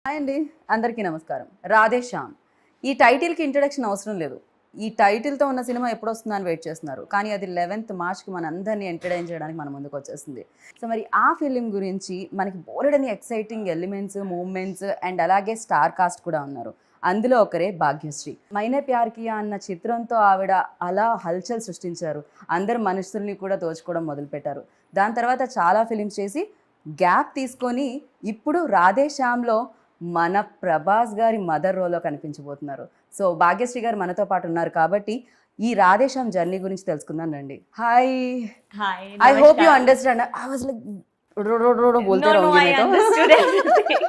Hi అండి, అందరికీ నమస్కారం. రాధేశ్యామ్ ఈ టైటిల్కి ఇంట్రడక్షన్ అవసరం లేదు. ఈ టైటిల్తో ఉన్న సినిమా ఎప్పుడు వస్తుందని వెయిట్ చేస్తున్నారు, కానీ అది 11th మార్చ్కి మన అందరినీ ఎంటర్టైన్ చేయడానికి మన ముందుకు వచ్చేసింది. సో మరి ఆ ఫిలిం గురించి మనకి బోలెడని ఎక్సైటింగ్ ఎలిమెంట్స్, మూమెంట్స్ అండ్ అలాగే స్టార్ కాస్ట్ కూడా ఉన్నారు. అందులో ఒకరే భాగ్యశ్రీ. మైనే ప్యార్ కియా అన్న చిత్రంతో ఆవిడ అలా హల్చల్ సృష్టించారు. అందరు మనుషుల్ని కూడా దోచుకోవడం మొదలుపెట్టారు. దాని తర్వాత చాలా ఫిలిమ్స్ చేసి గ్యాప్ తీసుకొని ఇప్పుడు రాధేశ్యామ్లో మన ప్రభాస్ గారి మదర్ రోల్లో కనిపించబోతున్నారు. సో భాగ్యశ్రీ గారు మనతో పాటు ఉన్నారు కాబట్టి ఈ రాధేశ్యామ్ జర్నీ గురించి తెలుసుకుందాం రండి. Hi. Hi. I hope you understand. I was like बोलते रहोगे I understood everything.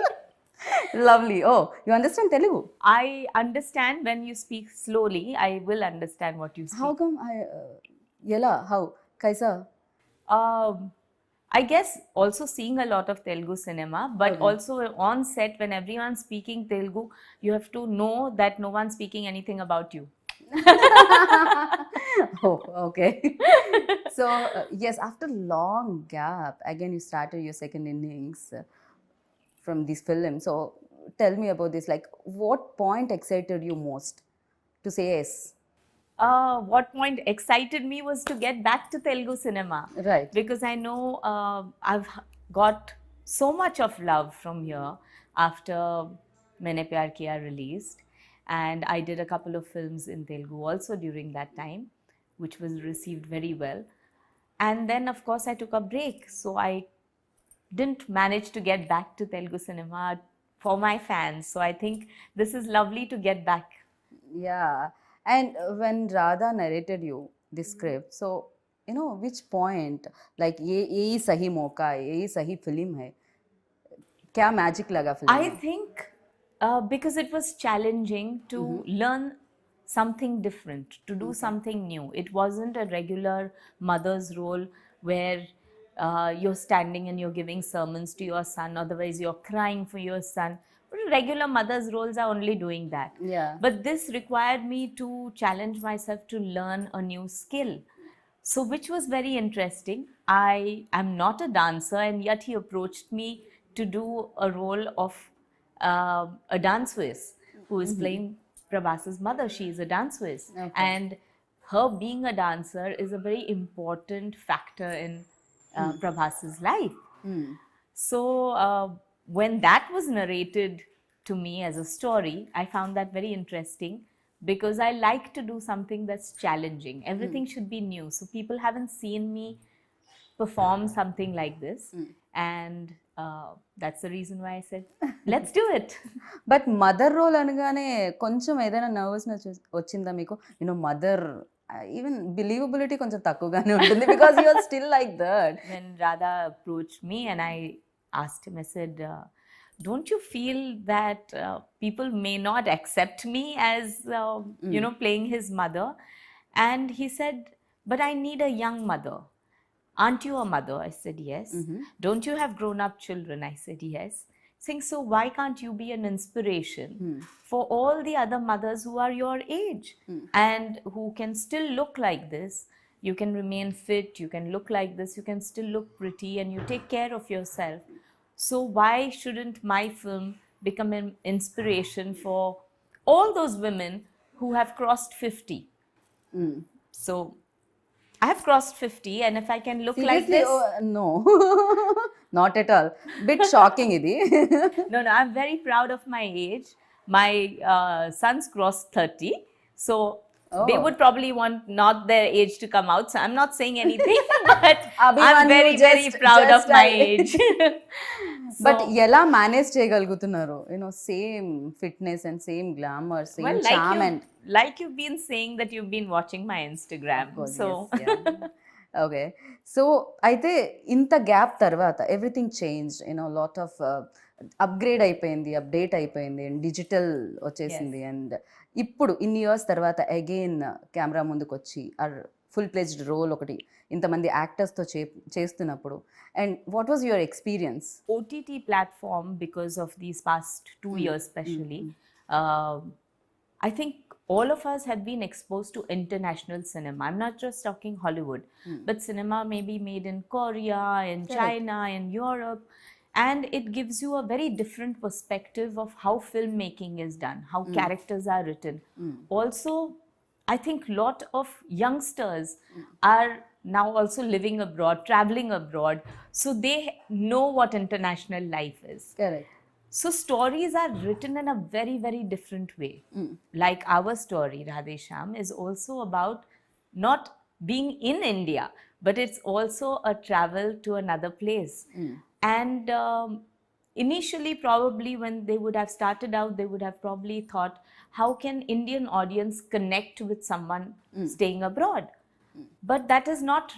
Lovely. Oh, you understand Telugu? I understand when you speak slowly. I will understand what you speak. How come yela how kaisa? I guess also seeing a lot of Telugu cinema, but also on set when everyone's speaking Telugu, you have to know that no one's speaking anything about you. Oh, okay. So yes, after long gap again you started your second innings from this film. So tell me about this, like what point excited you most to say yes? What point excited me was to get back to Telugu cinema. Right. Because I know I've got so much of love from here after Maine Pyar Kiya released. And I did a couple of films in Telugu also during that time, which was received very well. And then, of course, I took a break. So I didn't manage to get back to Telugu cinema for my fans. So I think this is lovely to get back. Yeah. And when Radha narrated you the script, so you know which point, like ye sahi mauka hai, ye sahi film hai, kya magic laga film I mein? think because it was challenging to learn something different, to do something new. It wasn't a regular mother's role where you're standing and you're giving sermons to your son, otherwise you're crying for your son. Regular mother's roles are only doing that. Yeah. But this required me to challenge myself to learn a new skill. So which was very interesting. I am not a dancer and yet he approached me to do a role of a dance whiz who is playing Prabhas's mother. She is a dance whiz. Okay. And her being a dancer is a very important factor in Prabhas's life. So when that was narrated to me as a story, I found that very interesting because I like to do something that's challenging. Everything should be new. So people haven't seen me perform something like this. And that's the reason why I said, let's do it. But mother role అనగానే కొంచెం ఏదైనా nervousness వచ్చిందా మీకు? You know mother even believability కొంచెం తక్కువగానే ఉంటుంది because you are still like that. When Radha approached me and I asked him, I said, don't you feel that people may not accept me as, you know, playing his mother? And he said, but I need a young mother. Aren't you a mother? I said, yes. Don't you have grown-up children? I said, yes. Saying, so why can't you be an inspiration for all the other mothers who are your age and who can still look like this? You can remain fit, you can look like this, you can still look pretty and you take care of yourself. So why shouldn't my film become an inspiration for all those women who have crossed 50? So I have crossed 50 and if I can look like Seriously? this... Oh, no. Not at all. Bit shocking idi. No, I'm very proud of my age. My sons crossed 30. So they would probably want not their age to come out. So I'm not saying anything, but I'm very, very proud of my age. But ఎలా manage చేయగలుగుతున్నారు? You know same fitness and same glamour, same charm and like you've been saying that you've been watching my Instagram. So okay. So అయితే ఇంత gap తర్వాత everything change, you know lot of upgrade అయిపోయింది, update అయిపోయింది and digital వచ్చేసింది. And ఇప్పుడు ఇన్ని years తర్వాత again camera ముందుకు వచ్చి ఫుల్ ప్లేజ్డ్ రోల్ ఒకటి ఇంతమంది యాక్టర్స్తో చేస్తున్నప్పుడు, and what was your experience? OTT platform, because of these past 2 years especially, I think all of us have been exposed to international cinema. I'm not just talking Hollywood, but cinema may be made in Korea, in China, in Europe. and it gives you a very different perspective of how filmmaking is done, how characters are written. Also, I think a lot of youngsters are now also living abroad, traveling abroad, so they know what international life is. Correct. So stories are written in a very, very different way. Like our story, Radheshyam, is also about not being in India, but it's also a travel to another place. And initially, probably when they would have started out, they would have probably thought, how can Indian audience connect with someone staying abroad? But that is not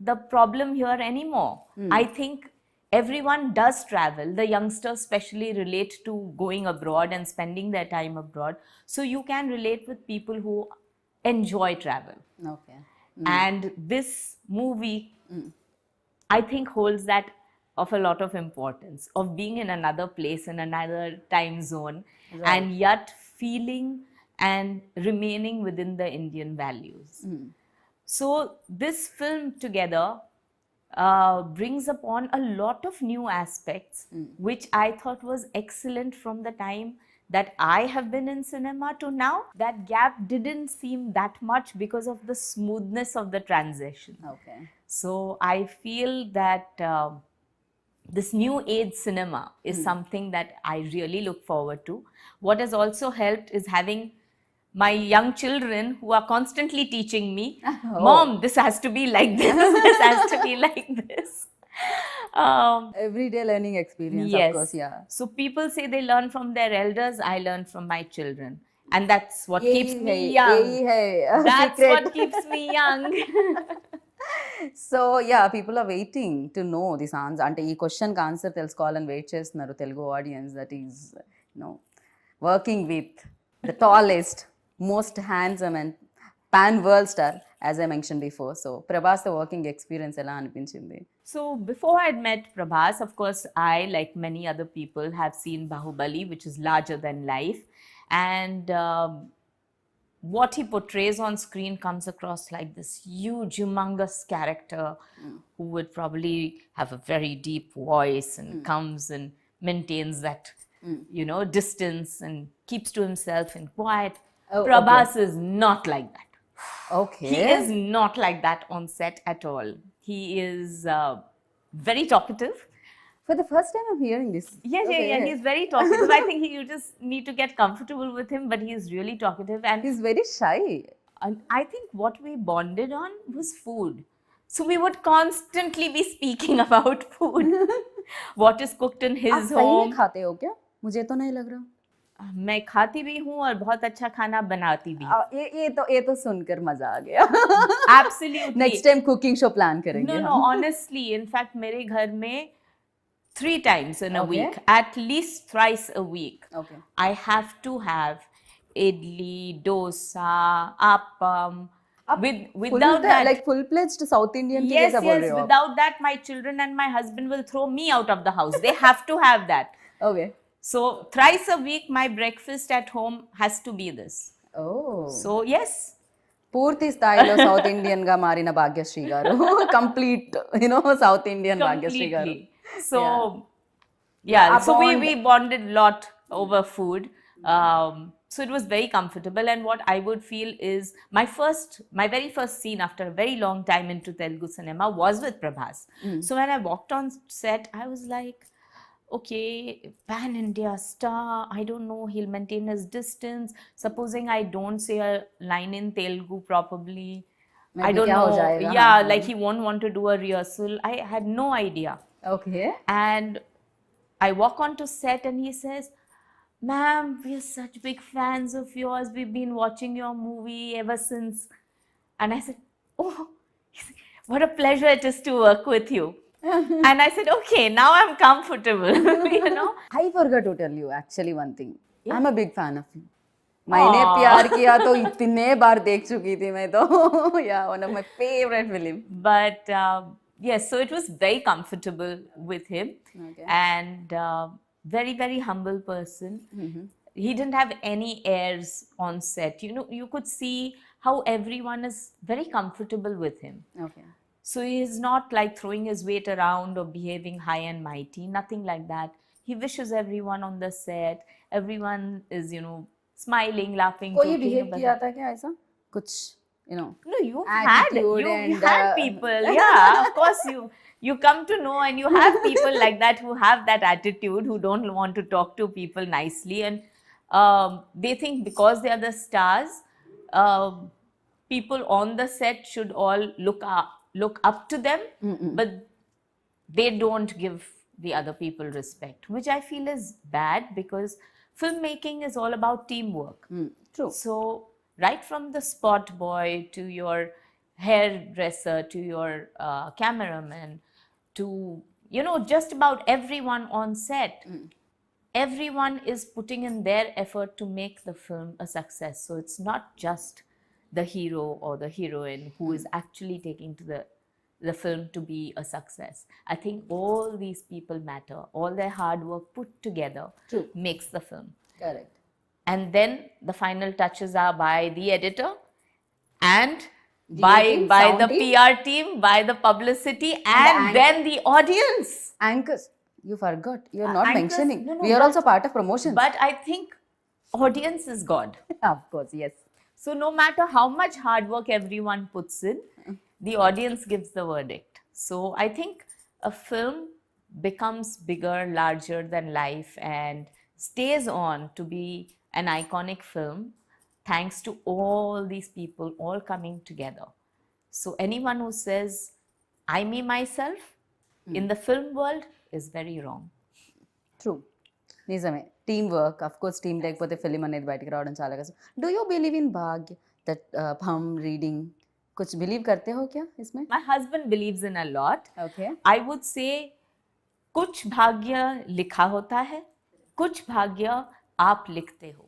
the problem here anymore. I think everyone does travel. The youngsters especially relate to going abroad and spending their time abroad. So you can relate with people who enjoy travel. Okay. And this movie, I think, holds that of a lot of importance, of being in another place, in another time zone, and yet feeling and remaining within the Indian values. So this film together brings upon a lot of new aspects, which I thought was excellent from the time that I have been in cinema to now. That gap didn't seem that much because of the smoothness of the transition. Okay. So I feel that this new age cinema is something that I really look forward to. What has also helped is having my young children who are constantly teaching me, Mom, this has to be like this, this has to be like this. Everyday learning experience, Yes. of course, yeah. So people say they learn from their elders, I learn from my children. And that's what keeps me young. That's Secret. what keeps me young. So yeah, people are waiting to know this answer. Ante ee question ki answer telusukovalani wait chestunaru Telugu audience, that is, working with the tallest, most handsome and pan world star, as I mentioned before. So Prabhas, the working experience ela anipinchindi? So before I'd met Prabhas, of course, I, like many other people, have seen Bahubali, which is larger than life. And what he portrays on screen comes across like this huge, humongous character who would probably have a very deep voice and comes and maintains that, distance and keeps to himself and quiet. Prabhas is not like that. Okay. He is not like that on set at all. He is very talkative. For the first time I'm hearing this. Yeah, Okay. he's very talkative. I think you just need to get comfortable with him, but he is really talkative. And He's very shy. I think what we bonded on was food. So we would constantly be speaking about food. What is cooked in his आप सही में home. खाते हो क्या? मुझे तो नहीं लग रहा. मैं खाती भी हूँ और बहुत अच्छा खाना बनाती भी हूँ. ये तो सुनकर मजा आ गया. Absolutely. Next time cooking show plan करेंगे. No, honestly, in fact, मेरे घर में 3 times in a Okay. week, at least thrice a week, Okay. I have to have idli, dosa, appam. Without that, like full pledged South Indian की yes, जैसा बोल रहे हो आप. without that, my children and my husband will throw me out of the house. They have to have that. Okay. So thrice a week, my breakfast at home has to be this. Oh. So yes. పూర్తి స్థాయిలో south Indian గా మారిన భాగ్యశ్రీ గారు. Complete south Indian Bhagyashree గారు. Completely. So, yeah, so we bonded a lot over food. So it was very comfortable. And what I would feel is my very first scene after a very long time into Telugu cinema was with Prabhas. So when I walked on set, I was like, okay, pan-India star, I don't know, he'll maintain his distance. Supposing I don't say a line in Telugu properly, Maybe I don't kya ho know. jayega? Yeah, हाँ. like he won't want to do a rehearsal. I had no idea. Okay. And I walk onto set and he says, ma'am, we're such big fans of yours. We've been watching your movie ever since. And I said, oh, what a pleasure it is to work with you. And I said, okay, now I'm comfortable, I forgot to tell you actually one thing. I'm a big fan of you. मैंने प्यार किया तो इतने बार देख चुकी थी मैं तो. Yeah, one of my favorite film. But yes, so it was very comfortable with him. Okay. And very, very humble person. He didn't have any airs on set. You could see how everyone is very comfortable with him. Okay. So he is not like throwing his weight around or behaving high and mighty, nothing like that. He wishes everyone on the set, everyone is, smiling, laughing, कोई joking behave about किया it. था क्या ऐसा कुछ No, you've attitude you and had people, yeah, of course you come to know, and you have people like that who have that attitude, who don't want to talk to people nicely, and they think because they are the stars, um people on the set should all look up to them, but they don't give the other people respect, which I feel is bad, because filmmaking is all about teamwork. true. So, right from the spot boy to your hairdresser to your cameraman to, just about everyone on set, everyone is putting in their effort to make the film a success. So, it's not just the hero or the heroine who is actually taking to the film to be a success. I think all these people matter. All their hard work put together True. makes the film. Correct. And then the final touches are by the editor and DA team, by sound the team. PR team, by the publicity, and the then the audience. Anchors, you forgot. You're not Anchors- mentioning. no, We are but- also part of promotion. But I think audience is God. Of course, yes. So no matter how much hard work everyone puts in, the audience gives the verdict. So I think a film becomes bigger, larger than life, and stays on to be an iconic film thanks to all these people all coming together. So anyone who says, I, me, myself, in the film world is very wrong. True నిజమే team work of course team లేకపోతే film అనేది బయటకు రావడం చాలా కష్టం do you believe इन भाग्य that हम reading कुछ बिलीव करते हो क्या इसमें My husband believes in a lot. Okay I would say कुछ भाग्य लिखा होता है, कुछ भाग्य आप लिखते हो.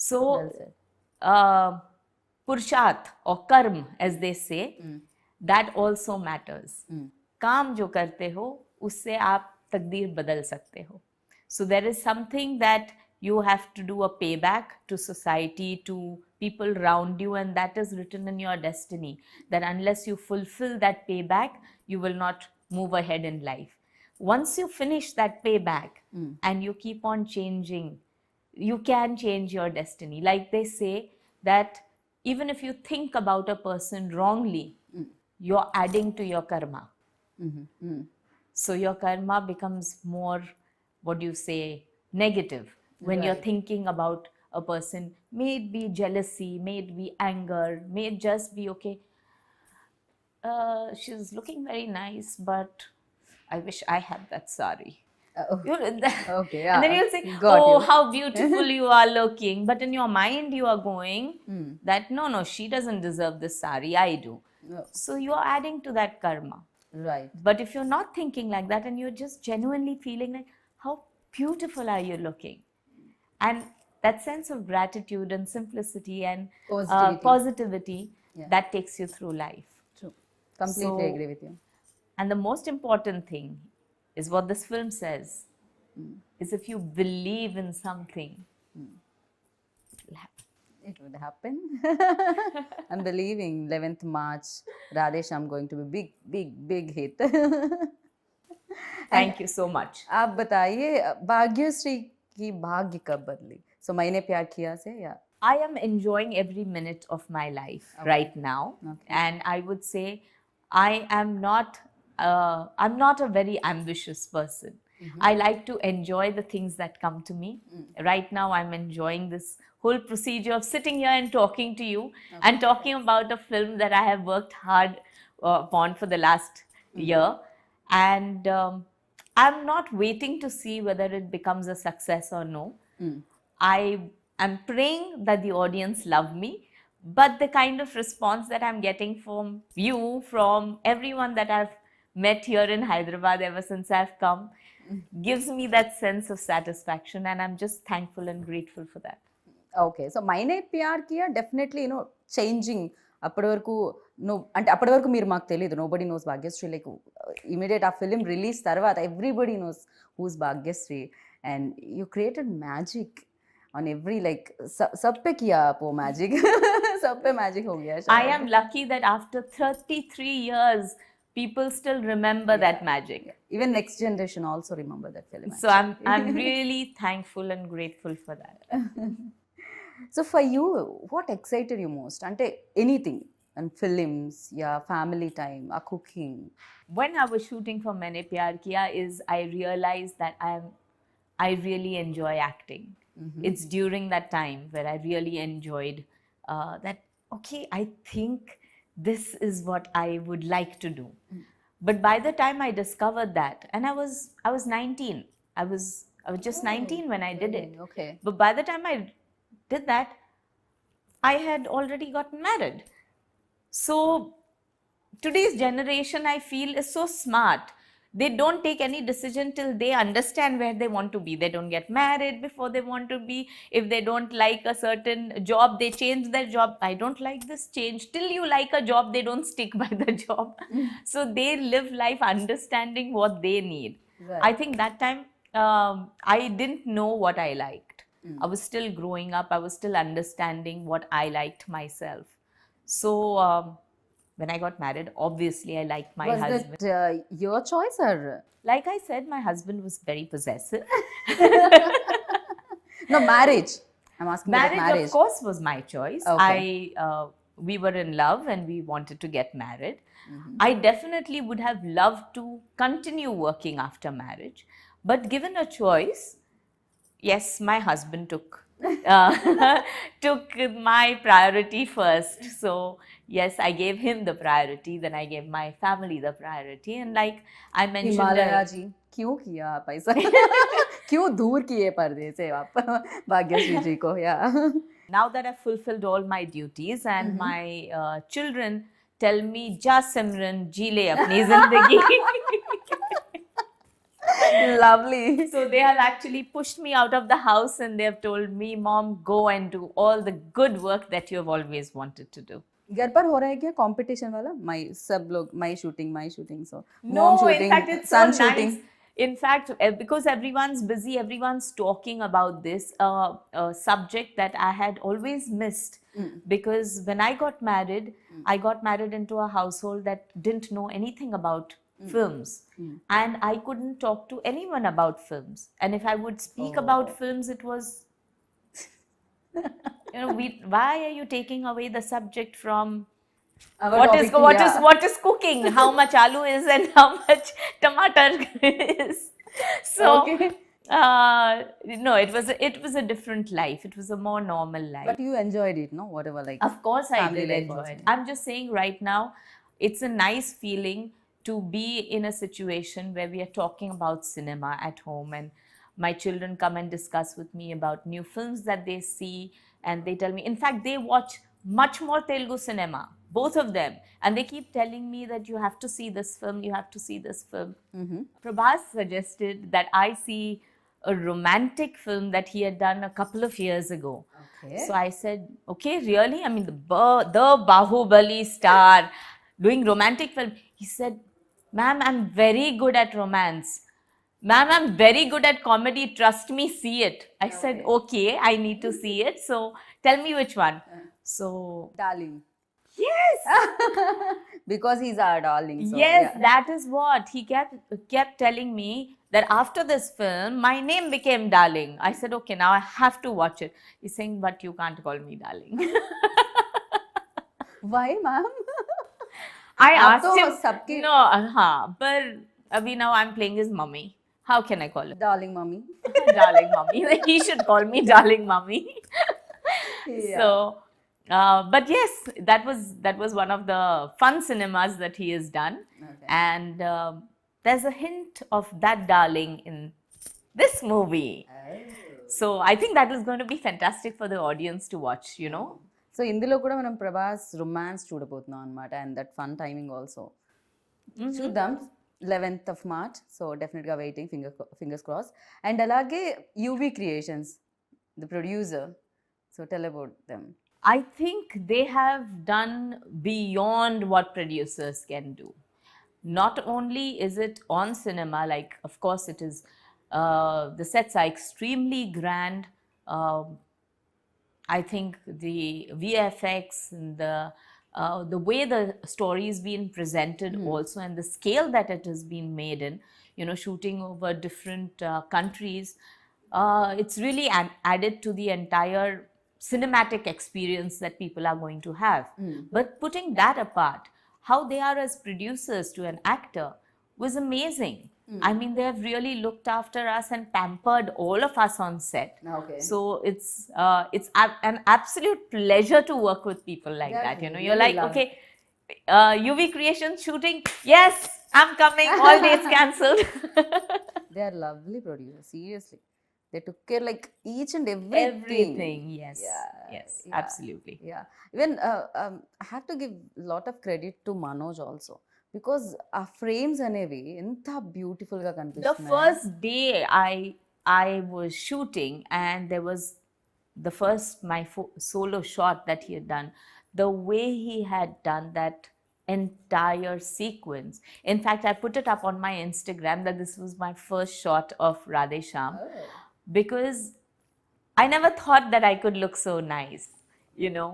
So, Well said. पुरुषार्थ or कर्म, as they say, that also matters. काम जो करते हो उससे आप तकदीर बदल सकते हो. So there is something that you have to do a payback to society, to people around you, and that is written in your destiny, that unless you fulfill that payback, you will not move ahead in life. Once you finish that payback and you keep on changing, you can change your destiny. Like they say that even if you think about a person wrongly, you're adding to your karma. So your karma becomes more, what do you say, negative when you're Right. thinking about a person. May it be jealousy, may it be anger, may it just be, okay, she's looking very nice, but I wish I had that sari. Okay, yeah. And then you'll say, Got oh, you. how beautiful you are looking. But in your mind, you are going that, no, she doesn't deserve this sari, I do. No. So you're adding to that karma. Right. But if you're not thinking like that and you're just genuinely feeling like, how beautiful are you looking? And that sense of gratitude and simplicity and Positivity. Yeah. that takes you through life. True. Completely So- agree with you. And the most important thing is what this film says, is if you believe in something, it will happen. It would happen. I'm believing 11th March, Radheshyam going to be big hit. Thank you so much. आप बताइए भाग्यश्री की भाग्य कब बदली सो मैंने प्यार किया से या I am enjoying every minute of my life right now. Okay. And I would say I'm not a very ambitious person. I like to enjoy the things that come to me. Right now, I'm enjoying this whole procedure of sitting here and talking to you and talking about a film that I have worked hard upon for the last year. And I'm not waiting to see whether it becomes a success or no. I am praying that the audience love me, but the kind of response that I'm getting from you, from everyone that I've met here in Hyderabad ever since I've come, gives me that sense of satisfaction, and I'm just thankful and grateful for that. Okay so Maine Pyar Kiya definitely you know changing అప్పటి వరకు అంటే అప్పటి వరకు మీరు మాకు తెలియదు nobody knows Bhagyashree like immediate ఆ film release తర్వాత everybody knows who's Bhagyashree and you created magic on every like सब पे किया आप वो magic सब पे magic हो गया I शायद. am lucky that after 33 years, people still remember that magic. Even next generation also remember that film. So I'm really thankful and grateful for that. So for you, what excited you most? Ante anything and films, yeah, family time, or cooking. When I was shooting for Maine Pyar Kiya is I realized that I really enjoy acting. It's during that time where I really enjoyed that, okay, I think this is what I would like to do. But by the time I discovered that, and I was 19, I was just 19 when I did it. Okay. But by the time I did that, I had already gotten married. So today's generation, I feel, is so smart. They don't take any decision till they understand where they want to be. They don't get married before they want to be. If they don't like a certain job, they change their job. I don't like this, change. Till you like a job, they don't stick by the job. So they live life understanding what they need. Right. I think that time I didn't know what I liked. I was still growing up. I was still understanding what I liked myself. So when I got married, obviously I liked my husband. Was that your choice or? Like I said, my husband was very possessive. No, marriage. I'm asking about marriage. Of course, was my choice. Okay. We were in love and we wanted to get married. I definitely would have loved to continue working after marriage. But given a choice, yes, my husband took my priority first. So yes, I gave him the priority, then I gave my family the priority. And like I mentioned, Himalaya जी क्यों किया आप ऐसा क्यों दूर किए पर्दे से आप भाग्यश्री जी को? Yeah. Now that I've fulfilled all my duties and my children tell me, "Ja Simran, जी ले अपनी जिंदगी." Lovely. So they have actually pushed me out of the house and they have told me, "Mom, go and do all the good work that you have always wanted to do." घर पर हो रहा है क्या competition वाला? सब लोग my shooting so No, mom shooting, in fact, it's son so shooting. nice. In fact, because everyone's busy, everyone's talking about this subject that I had always missed. Because when I got married into a household that didn't know anything about films. And I couldn't talk to anyone about films. And if I would speak about films, it was, why are you taking away the subject from what is cooking, how much aloo is and how much tomato is. So Okay. no, it was a different life. It was a more normal life. But you enjoyed it, no? Whatever, like. Of course I family did life enjoy also. it. I'm just saying right now, it's a nice feeling to be in a situation where we are talking about cinema at home and my children come and discuss with me about new films that they see and they tell me, in fact, they watch much more Telugu cinema, both of them. And they keep telling me that you have to see this film, you have to see this film. Prabhas suggested that I see a romantic film that he had done a couple of years ago. Okay. So I said, okay, really? I mean, the Bahubali star doing romantic film. He said, "Ma'am, I'm very good at romance. Ma'am, I'm very good at comedy. Trust me, see it." I said, okay, I need to see it. So tell me which one. So, Darling. yes. Because he's our darling. So, Yes, yeah. that is what he kept telling me, that after this film, my name became Darling. I said, okay, now I have to watch it. He's saying, but you can't call me Darling. Why, ma'am? I आप asked तो him, सबके- no, but abhi now I'm playing his mummy. How can I call him? Darling mommy. Darling mummy. He should call me Darling mummy. Yeah. So, but yes, that was one of the fun cinemas that he has done. Okay. And there's a hint of that darling in this movie. So I think that is going to be fantastic for the audience to watch, so ఇందులో కూడా మనం Prabhas romance చూడబోతున్నాం అనమాట and that fun timing also చూద్దాం 11th of March. So డెఫినెట్గా waiting fingers cross. And అలాగే UV creations the producer, so tell about them. I think they have done beyond what producers can do. Not only is it on cinema, like of course it is, the sets are extremely grand. I think the VFX and the way the story is being presented also, and the scale that it has been made in, shooting over different countries, it's really added to the entire cinematic experience that people are going to have. But putting that apart, how they are as producers to an actor was amazing. I mean, they have really looked after us and pampered all of us on set. Okay. So it's an absolute pleasure to work with people like that. You're really like, love okay, UV Creation shooting, yes, I'm coming. All dates cancelled. They are lovely producers, seriously. They took care like each and everything. Everything, yes, yes, absolutely. Yeah. Even I have to give a lot of credit to Manoj also. Because ఆ frames అనేవి ఎంత beautiful గా The కనిపిస్తున్నాయి. first day I was shooting, and there was the first my solo shot that he had done. The way he had done that entire sequence. In fact, I put it up on my Instagram that this was my first shot of Radheshyam, because I never thought that I could look so nice. No,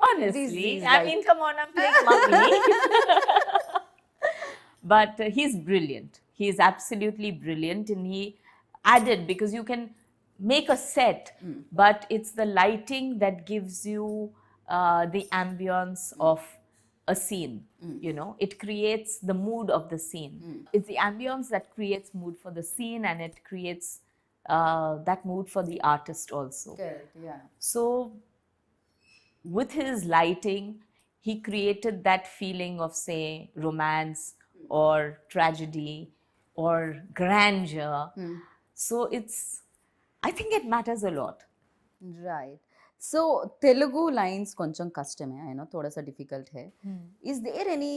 honestly. These I mean, come on, I'm playing mummy. But he's brilliant. He is absolutely brilliant, and he added, because you can make a set, but it's the lighting that gives you the ambience of a scene. It creates the mood of the scene. It's the ambience that creates mood for the scene, and it creates that mood for the artist also. Correct, yeah. So with his lighting, he created that feeling of, say, romance or tragedy or grandeur. So I think it matters a lot. Right. So Telugu lines కొంచెం కష్టమే. I know थोड़ा सा difficult है. Is there any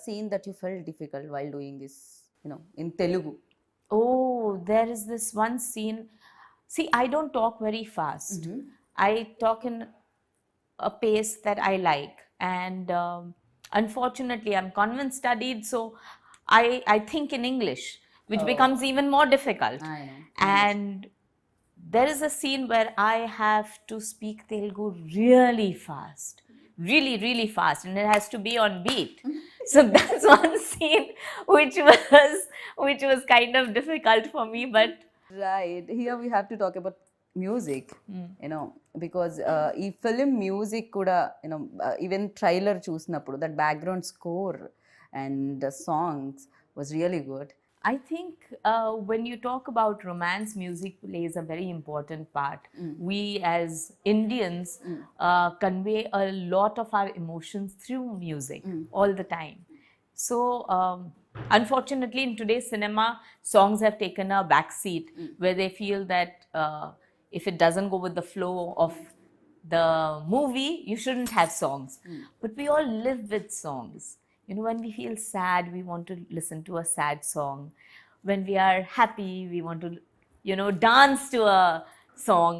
scene that you felt difficult while doing this, in Telugu? Oh, there is this one scene. See, I don't talk very fast. I talk in a pace that I like, and unfortunately, I'm convent studied, so I think in English, which becomes even more difficult. I know. And there is a scene where I have to speak Telugu really fast, really, really fast, and it has to be on beat. So that's one scene which was kind of difficult for me, but Right. Here we have to talk about music, because ఈ film music కూడా even trailer చూసినప్పుడు that background score and songs was really good. I think when you talk about romance, music plays a very important part. We as Indians convey a lot of our emotions through music all the time. So unfortunately, in today's cinema, songs have taken a back seat, where they feel that if it doesn't go with the flow of the movie, you shouldn't have songs. But we all live with songs. When we feel sad, we want to listen to a sad song. When we are happy, we want to, dance to a song.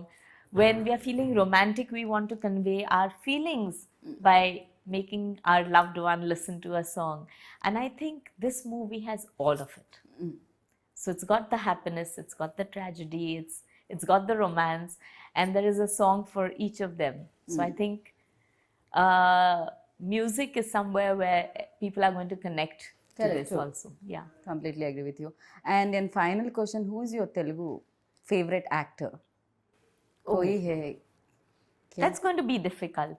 When we are feeling romantic, we want to convey our feelings by making our loved one listen to a song. And I think this movie has all of it. So it's got the happiness, it's got the tragedy, it's got the romance, and there is a song for each of them. So I think music is somewhere where people are going to connect to this also. Yeah. Completely agree with you. And then final question, who is your Telugu favorite actor? Koi hai? That's going to be difficult.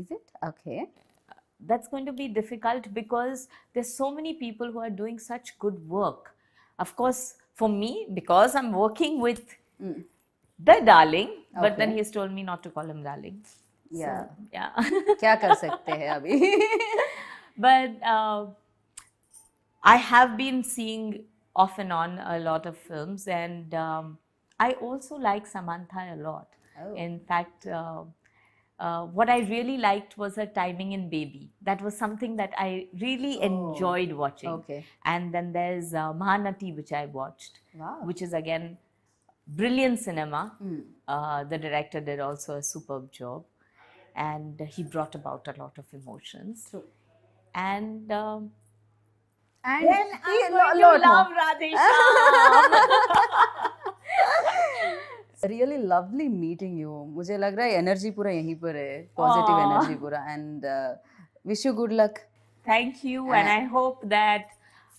Is it? Okay. That's going to be difficult because there's so many people who are doing such good work. Of course, for me, because I'm working with the darling, but then he's told me not to call him darling. Yeah. So, yeah. क्या कर सकते हैं अभी? But I have been seeing off and on a lot of films, and I also like Samantha a lot. In fact, what I really liked was her timing in Baby. That was something that I really enjoyed watching. Okay. And then there's Mahanati, which I watched, which is again brilliant cinema. The director did also a superb job, and he brought about a lot of emotions. True. And then And I'm going to love Radheshyam. Really lovely meeting you. मुझे लग रहा है energy पूरा यहीं पर है, positive Aw. Energy पूरा. And wish you good luck. Thank you, and I hope that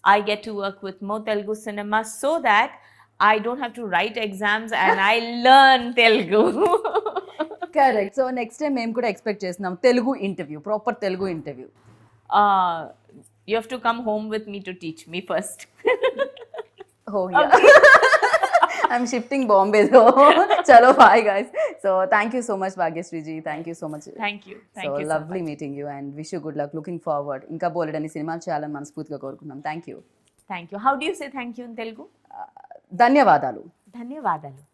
I get to work with more Telugu cinema so that I don't have to write exams and I learn Telugu. Correct. So next time మేము కూడా expect చేస్తున్నాం Telugu interview, proper Telugu interview. You have to come home with me to teach me first. Oh yeah. I'm shifting Bombay though. Chalo, bye guys. So thank you so much Bhagyashree ji. Thank you so much. Thank you. Thank So you lovely so much. meeting you and wish you good luck. Looking forward. ఇంకా బోలెడని సినిమాలు చేయాలని మనస్ఫూర్తిగా కోరుకుంటున్నాం. Thank you. Thank you. How do you say thank you in Telugu? ధన్యవాదాలు. ధన్యవాదాలు.